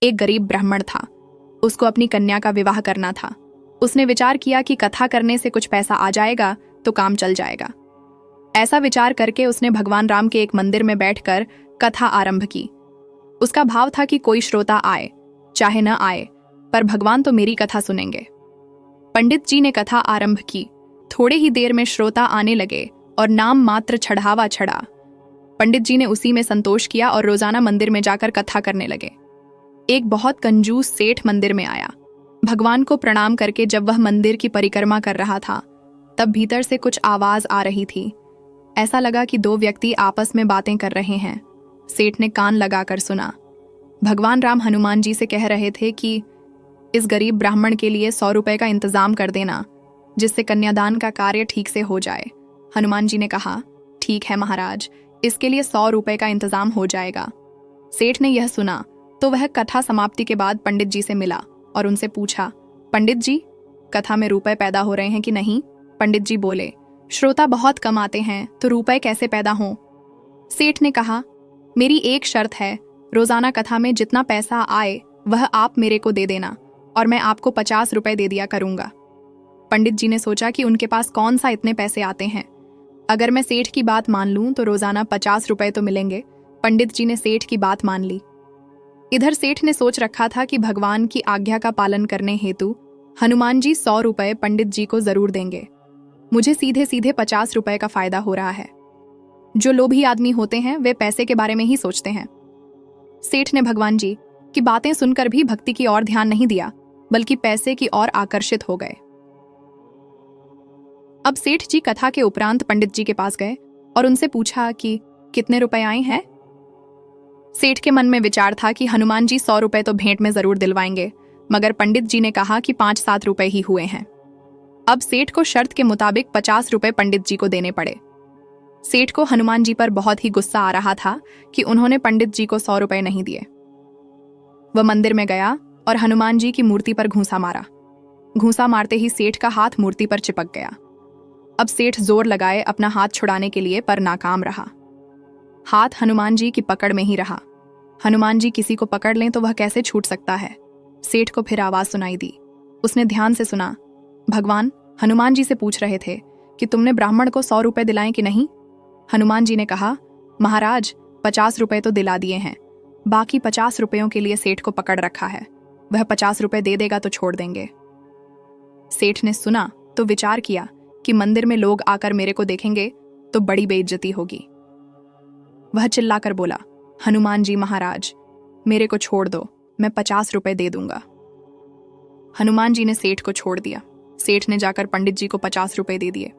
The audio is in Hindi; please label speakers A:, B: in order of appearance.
A: एक गरीब ब्राह्मण था। उसको अपनी कन्या का विवाह करना था। उसने विचार किया कि कथा करने से कुछ पैसा आ जाएगा तो काम चल जाएगा। ऐसा विचार करके उसने भगवान राम के एक मंदिर में बैठकर कथा आरंभ की। उसका भाव था कि कोई श्रोता आए चाहे न आए, पर भगवान तो मेरी कथा सुनेंगे। पंडित जी ने कथा आरंभ की। थोड़े ही देर में श्रोता आने लगे और नाम मात्र चढ़ावा चढ़ा। पंडित जी ने उसी में संतोष किया और रोजाना मंदिर में जाकर कथा करने लगे। एक बहुत कंजूस सेठ मंदिर में आया। भगवान को प्रणाम करके जब वह मंदिर की परिक्रमा कर रहा था, तब भीतर से कुछ आवाज आ रही थी। ऐसा लगा कि दो व्यक्ति आपस में बातें कर रहे हैं। सेठ ने कान लगाकर सुना। भगवान राम हनुमान जी से कह रहे थे कि इस गरीब ब्राह्मण के लिए 100 रुपए का इंतजाम कर देना, जिससे कन्यादान का कार्य ठीक से हो जाए। हनुमान जी ने कहा, ठीक है महाराज, इसके लिए 100 रुपए का इंतजाम हो जाएगा। सेठ ने यह सुना तो वह कथा समाप्ति के बाद पंडित जी से मिला और उनसे पूछा, पंडित जी, कथा में रुपए पैदा हो रहे हैं कि नहीं? पंडित जी बोले, श्रोता बहुत कम आते हैं तो रुपए कैसे पैदा हों? सेठ ने कहा, मेरी एक शर्त है, रोजाना कथा में जितना पैसा आए वह आप मेरे को दे देना और मैं आपको 50 रुपए दे दिया करूंगा। पंडित जी ने सोचा कि उनके पास कौन सा इतने पैसे आते हैं। अगर मैं सेठ की बात मान लूं तो रोजाना 50 रुपए तो मिलेंगे। पंडित जी ने सेठ की बात मान ली। इधर सेठ ने सोच रखा था कि भगवान की आज्ञा का पालन करने हेतु हनुमान जी 100 रुपए पंडित जी को जरूर देंगे। मुझे सीधे सीधे 50 रुपए का फायदा हो रहा है। जो लोभी आदमी होते हैं वे पैसे के बारे में ही सोचते हैं। सेठ ने भगवान जी की बातें सुनकर भी भक्ति की ओर ध्यान नहीं दिया, बल्कि पैसे की ओर आकर्षित हो गए। अब सेठ जी कथा के उपरांत पंडित जी के पास गए और उनसे पूछा कि कितने रुपए आए हैं। सेठ के मन में विचार था कि हनुमान जी 100 रुपए तो भेंट में जरूर दिलवाएंगे, मगर पंडित जी ने कहा कि 5-7 रुपए ही हुए हैं। अब सेठ को शर्त के मुताबिक 50 रुपए पंडित जी को देने पड़े। सेठ को हनुमान जी पर बहुत ही गुस्सा आ रहा था कि उन्होंने पंडित जी को 100 रुपए नहीं दिए। वह मंदिर में गया और हनुमान जी की मूर्ति पर घूंसा मारा। घूंसा मारते ही सेठ का हाथ मूर्ति पर चिपक गया। अब सेठ जोर लगाए अपना हाथ छुड़ाने के लिए, पर नाकाम रहा। हाथ हनुमान जी की पकड़ में ही रहा। हनुमान जी किसी को पकड़ लें तो वह कैसे छूट सकता है। सेठ को फिर आवाज सुनाई दी। उसने ध्यान से सुना। भगवान हनुमान जी से पूछ रहे थे कि तुमने ब्राह्मण को 100 रुपए दिलाए कि नहीं? हनुमान जी ने कहा, महाराज 50 रुपए तो दिला दिए हैं, बाकी 50 रुपयों के लिए सेठ को पकड़ रखा है। वह 50 रुपए दे देगा तो छोड़ देंगे। सेठ ने सुना तो विचार किया कि मंदिर में लोग आकर मेरे को देखेंगे तो बड़ी बेइज्जती होगी। वह चिल्लाकर बोला, हनुमान जी महाराज, मेरे को छोड़ दो, मैं 50 रुपए दे दूंगा। हनुमान जी ने सेठ को छोड़ दिया। सेठ ने जाकर पंडित जी को 50 रुपए दे दिए।